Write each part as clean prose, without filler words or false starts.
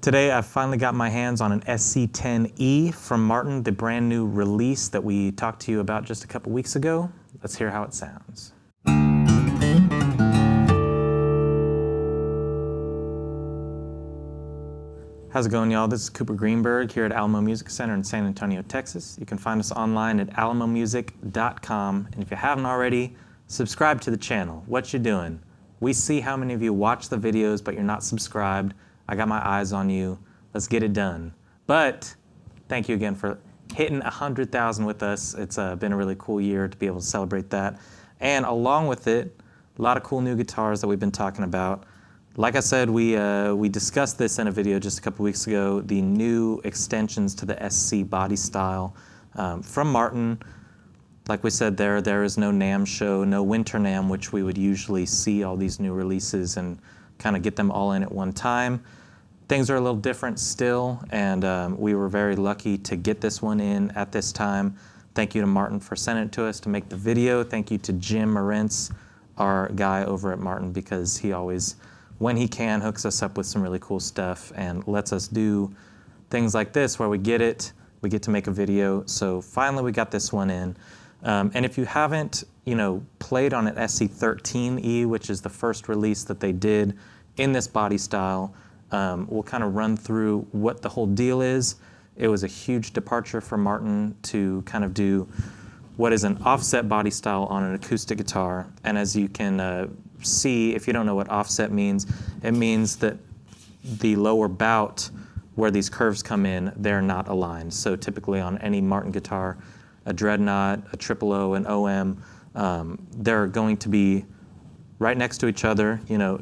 Today I finally got my hands on an SC-10e from Martin, the brand new release that we talked to you about just a couple weeks ago. Let's hear how it sounds. How's it going, y'all? This is Cooper Greenberg here at Alamo Music Center in San Antonio, Texas. You can find us online at alamomusic.com. And if you haven't already, subscribe to the channel. What you doing? We see how many of you watch the videos, but you're not subscribed. I got my eyes on you. Let's get it done. But thank you again for hitting 100,000 with us. It's been a really cool year to be able to celebrate that. And along with it, a lot of cool new guitars that we've been talking about. Like I said, we discussed this in a video just a couple weeks ago, the new extensions to the SC body style from Martin. Like we said, there is no NAMM show, no winter NAMM, which we would usually see all these new releases and kind of get them all in at one time. Things are a little different still, and we were very lucky to get this one in at this time. Thank you to Martin for sending it to us to make the video. Thank you to Jim Marentz, our guy over at Martin, because he always, when he can, hooks us up with some really cool stuff and lets us do things like this where we get to make a video. So finally we got this one in. And if you haven't, played on an SC-10e, which is the first release that they did in this body style, we'll kind of run through what the whole deal is. It was a huge departure for Martin to kind of do what is an offset body style on an acoustic guitar. And as you can see, if you don't know what offset means, it means that the lower bout where these curves come in, they're not aligned. So typically on any Martin guitar, a dreadnought, a triple O, an OM, they're going to be right next to each other,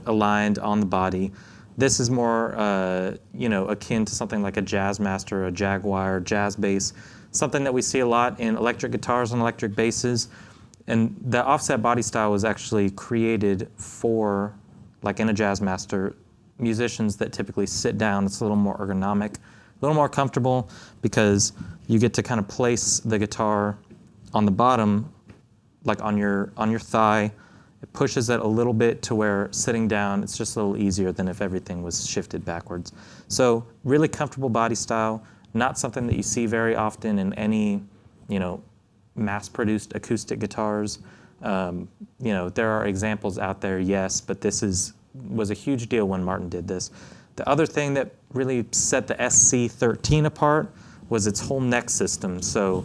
aligned on the body. This is more, akin to something like a Jazzmaster, a Jaguar, jazz bass, something that we see a lot in electric guitars and electric basses. And the offset body style was actually created for, like in a Jazzmaster, musicians that typically sit down. It's a little more ergonomic, a little more comfortable, because you get to kind of place the guitar on the bottom, like on your thigh. It pushes it a little bit to where sitting down, it's just a little easier than if everything was shifted backwards. So really comfortable body style, not something that you see very often in any, mass-produced acoustic guitars. There are examples out there, yes, but this was a huge deal when Martin did this. The other thing that really set the SC-13 apart was its whole neck system. So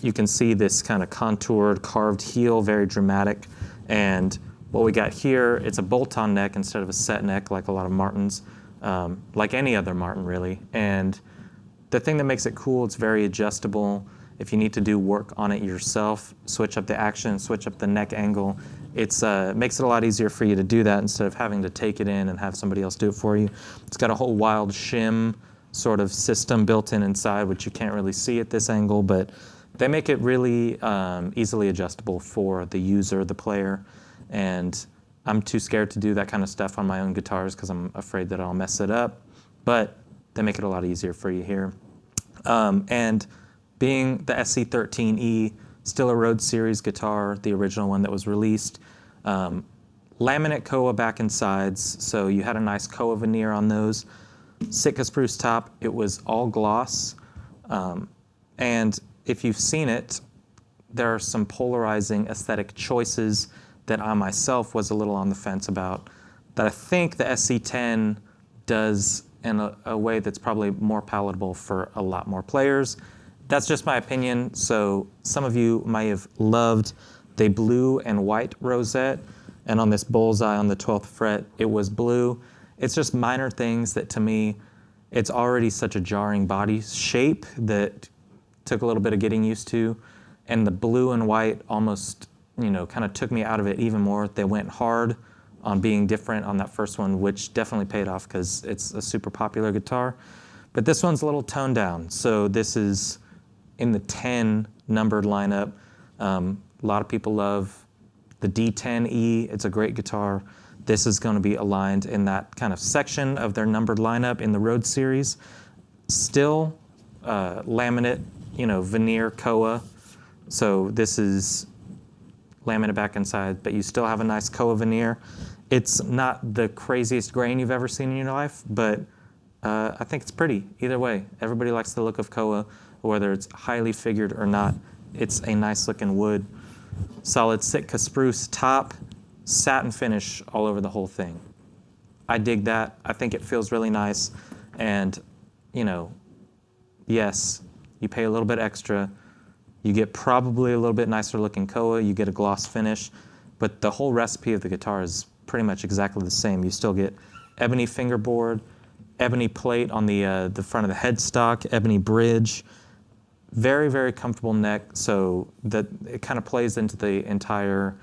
you can see this kind of contoured, carved heel, very dramatic. And what we got here, it's a bolt-on neck instead of a set neck like a lot of Martins, like any other Martin really. And the thing that makes it cool, it's very adjustable. If you need to do work on it yourself, switch up the action, switch up the neck angle, it makes it a lot easier for you to do that instead of having to take it in and have somebody else do it for you. It's got a whole wild shim sort of system built in inside, which you can't really see at this angle, but they make it really easily adjustable for the user, the player, and I'm too scared to do that kind of stuff on my own guitars because I'm afraid that I'll mess it up, but they make it a lot easier for you here. And being the SC-13e, still a Rhodes Series guitar, the original one that was released, laminate koa back and sides, so you had a nice koa veneer on those. Sitka spruce top, it was all gloss, and if you've seen it, there are some polarizing aesthetic choices that I myself was a little on the fence about, that I think the SC-10 does in a way that's probably more palatable for a lot more players. That's just my opinion. So some of you might have loved the blue and white rosette, and on this bullseye on the 12th fret, it was blue. It's just minor things that to me, it's already such a jarring body shape that took a little bit of getting used to, and the blue and white almost, kind of took me out of it even more. They went hard on being different on that first one, which definitely paid off because it's a super popular guitar. But this one's a little toned down. So this is in the 10 numbered lineup. A lot of people love the D10e. It's a great guitar. This is going to be aligned in that kind of section of their numbered lineup in the Rhodes series. Still laminate, veneer koa. So this is laminate back inside, but you still have a nice koa veneer. It's not the craziest grain you've ever seen in your life, but I think it's pretty either way. Everybody likes the look of koa, whether it's highly figured or not. It's a nice looking wood. Solid sitka spruce top, satin finish all over the whole thing. I dig that. I think it feels really nice. And, you know, yes, you pay a little bit extra. You get probably a little bit nicer looking koa. You get a gloss finish. But the whole recipe of the guitar is pretty much exactly the same. You still get ebony fingerboard, ebony plate on the front of the headstock, ebony bridge. Very, very comfortable neck, so that it kind of plays into the entire,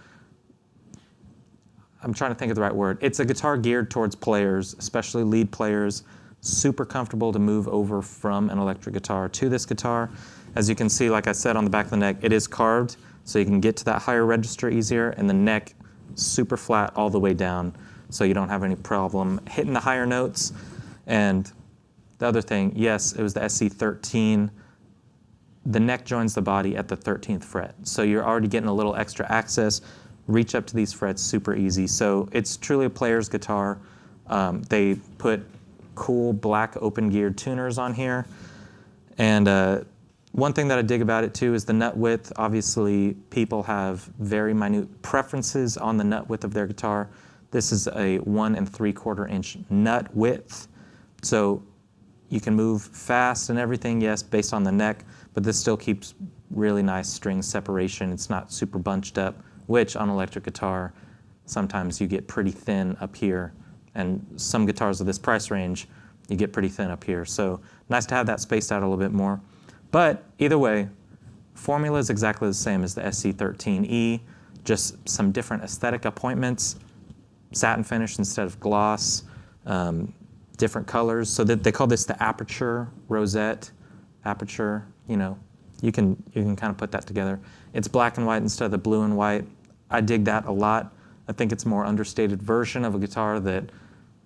I'm trying to think of the right word. It's a guitar geared towards players, especially lead players. Super comfortable to move over from an electric guitar to this guitar. As you can see, like I said, on the back of the neck, it is carved, so you can get to that higher register easier, and the neck super flat all the way down, so you don't have any problem hitting the higher notes. And the other thing, yes, it was the SC-13. The neck joins the body at the 13th fret, so you're already getting a little extra access. Reach up to these frets super easy. So it's truly a player's guitar. They put cool black open geared tuners on here. And one thing that I dig about it too is the nut width. Obviously, people have very minute preferences on the nut width of their guitar. This is a 1 3/4 inch nut width. So you can move fast and everything, yes, based on the neck, but this still keeps really nice string separation. It's not super bunched up, which on electric guitar, sometimes you get pretty thin up here. And some guitars of this price range, you get pretty thin up here. So nice to have that spaced out a little bit more. But either way, formula is exactly the same as the SC-13e, just some different aesthetic appointments, satin finish instead of gloss, different colors. So that they call this the aperture rosette. Aperture, you know, you can kind of put that together. It's black and white instead of the blue and white. I dig that a lot. I think it's a more understated version of a guitar that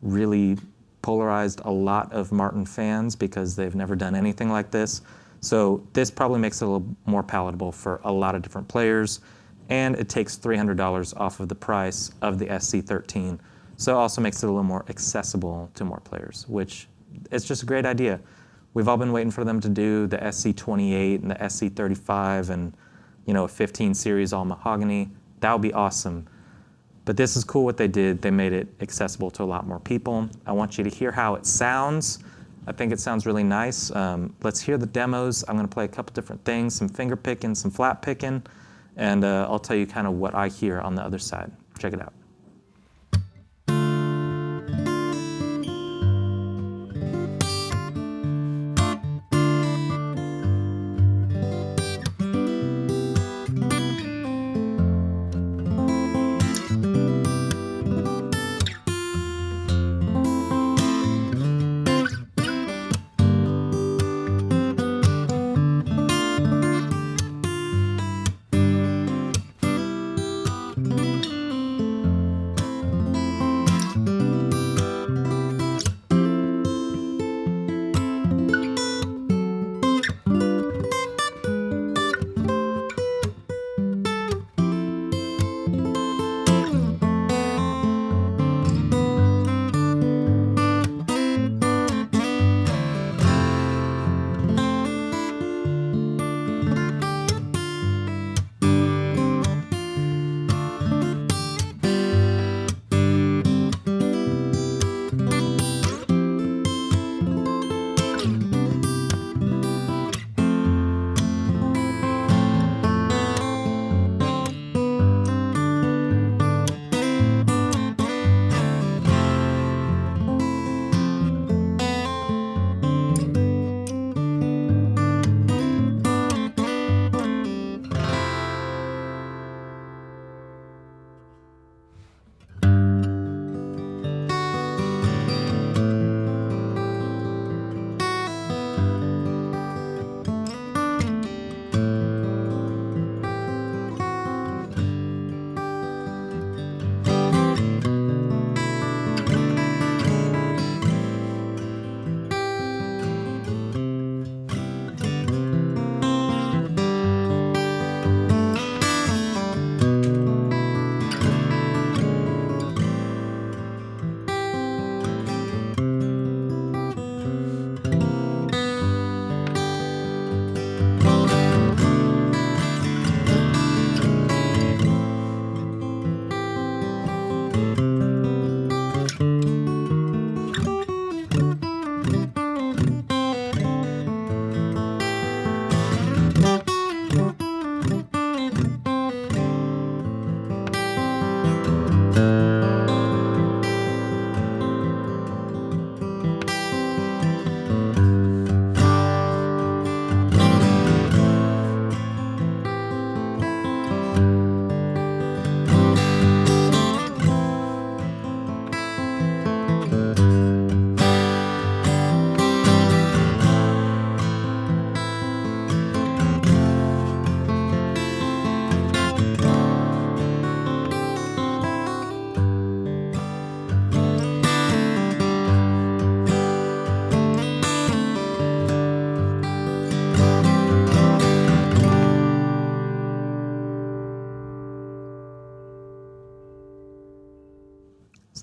really polarized a lot of Martin fans because they've never done anything like this. So this probably makes it a little more palatable for a lot of different players, and it takes $300 off of the price of the SC-13. So it also makes it a little more accessible to more players, which is just a great idea. We've all been waiting for them to do the SC-28 and the SC-35 and, you know, a 15 series all mahogany. That would be awesome. But this is cool what they did. They made it accessible to a lot more people. I want you to hear how it sounds. I think it sounds really nice. Let's hear the demos. I'm going to play a couple different things, some finger picking, some flat picking, and I'll tell you kind of what I hear on the other side. Check it out.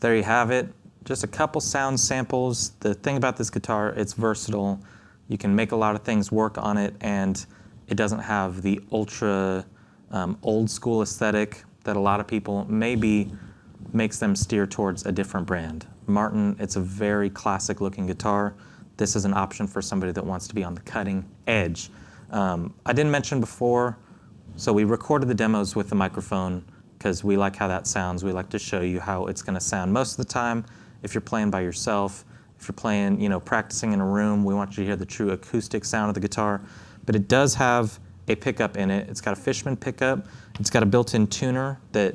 there you have it. Just a couple sound samples. The thing about this guitar, it's versatile. You can make a lot of things work on it, and it doesn't have the ultra old school aesthetic that a lot of people maybe makes them steer towards a different brand. Martin, it's a very classic looking guitar. This is an option for somebody that wants to be on the cutting edge. I didn't mention before, so we recorded the demos with the microphone because we like how that sounds. We like to show you how it's going to sound. Most of the time, if you're playing by yourself, if you're playing, practicing in a room, we want you to hear the true acoustic sound of the guitar. But it does have a pickup in it. It's got a Fishman pickup. It's got a built-in tuner that,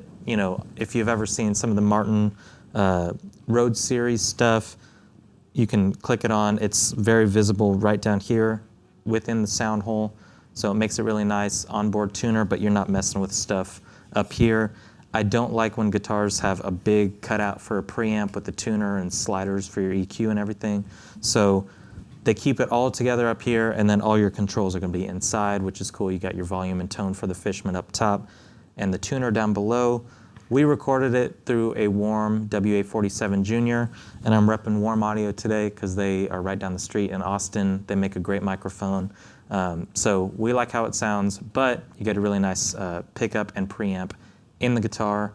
if you've ever seen some of the Martin Road Series stuff, you can click it on. It's very visible right down here within the sound hole. So it makes it really nice onboard tuner, but you're not messing with stuff up here. I don't like when guitars have a big cutout for a preamp with the tuner and sliders for your EQ and everything. So they keep it all together up here, and then all your controls are going to be inside, which is cool. You got your volume and tone for the Fishman up top, and the tuner down below. We recorded it through a Warm WA-47 Junior, and I'm repping Warm Audio today because they are right down the street in Austin. They make a great microphone. So we like how it sounds, but you get a really nice pickup and preamp in the guitar.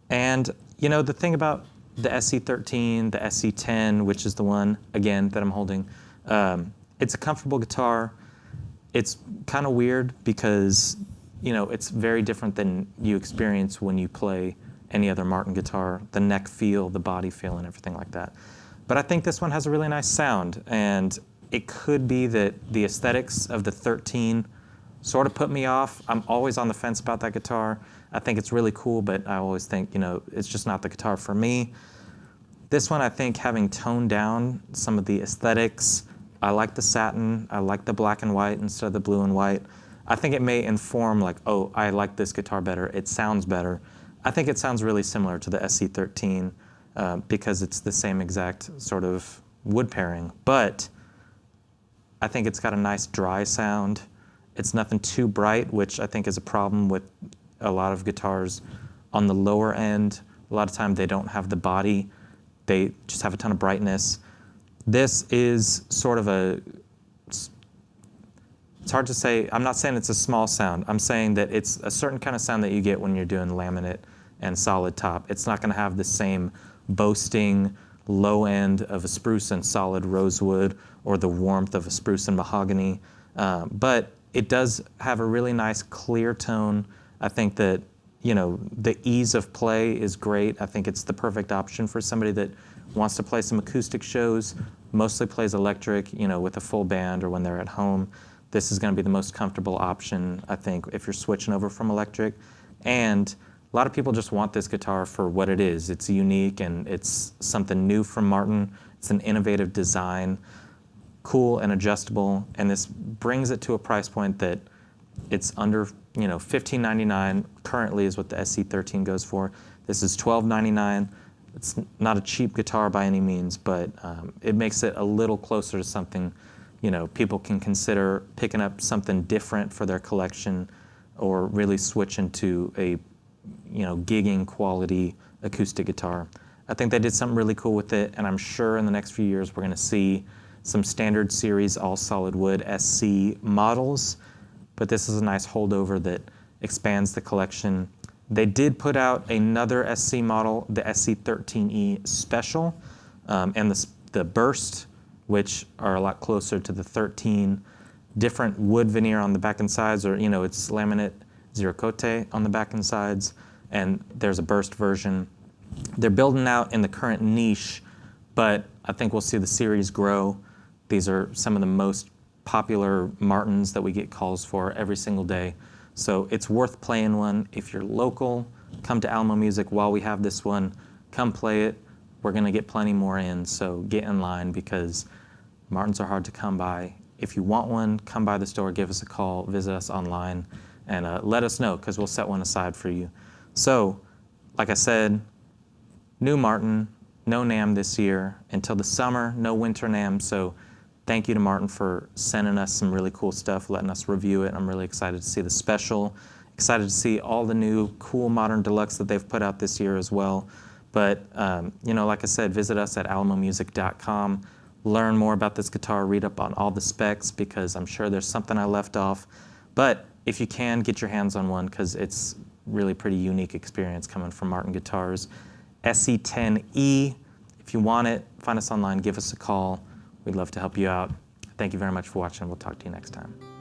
And the thing about the SC-13, the SC-10, which is the one, again, that I'm holding, it's a comfortable guitar. It's kind of weird because it's very different than you experience when you play any other Martin guitar, the neck feel, the body feel, and everything like that. But I think this one has a really nice sound, and it could be that the aesthetics of the 13 sort of put me off. I'm always on the fence about that guitar. I think it's really cool, but I always think, it's just not the guitar for me. This one, I think, having toned down some of the aesthetics, I like the satin, I like the black and white instead of the blue and white. I think it may inform like, oh, I like this guitar better, it sounds better. I think it sounds really similar to the SC-13 because it's the same exact sort of wood pairing, but I think it's got a nice dry sound. It's nothing too bright, which I think is a problem with a lot of guitars on the lower end. A lot of times they don't have the body, they just have a ton of brightness. This is sort of it's hard to say. I'm not saying it's a small sound. I'm saying that it's a certain kind of sound that you get when you're doing laminate and solid top. It's not going to have the same boasting low end of a spruce and solid rosewood or the warmth of a spruce and mahogany. But it does have a really nice clear tone. I think that, the ease of play is great. I think it's the perfect option for somebody that wants to play some acoustic shows, mostly plays electric, with a full band or when they're at home. This is going to be the most comfortable option, I think, if you're switching over from electric. And a lot of people just want this guitar for what it is. It's unique and it's something new from Martin. It's an innovative design, cool and adjustable. And this brings it to a price point that it's under, $15.99 currently is what the SC-13 goes for. This is $12.99. It's not a cheap guitar by any means, but it makes it a little closer to something, people can consider picking up something different for their collection or really switch into a, gigging quality acoustic guitar. I think they did something really cool with it, and I'm sure in the next few years we're going to see some standard series all solid wood SC models, but this is a nice holdover that expands the collection. They did put out another SC model, the SC-13e Special, and the Burst, which are a lot closer to the 13. Different wood veneer on the back and sides, or it's laminate zero cote on the back and sides, and there's a Burst version. They're building out in the current niche, but I think we'll see the series grow. These are some of the most popular Martins that we get calls for every single day. So it's worth playing one. If you're local, come to Alamo Music while we have this one. Come play it. We're going to get plenty more in, so get in line because Martins are hard to come by. If you want one, come by the store, give us a call, visit us online, and let us know because we'll set one aside for you. So, like I said, new Martin, no NAMM this year. Until the summer, no winter NAMM. So thank you to Martin for sending us some really cool stuff, letting us review it. I'm really excited to see the special, excited to see all the new cool modern deluxe that they've put out this year as well. But you know, like I said, visit us at alamomusic.com. Learn more about this guitar, read up on all the specs, because I'm sure there's something I left off. But if you can, get your hands on one, because it's really pretty unique experience coming from Martin Guitars. SC-10e. If you want it, find us online, give us a call. We'd love to help you out. Thank you very much for watching. We'll talk to you next time.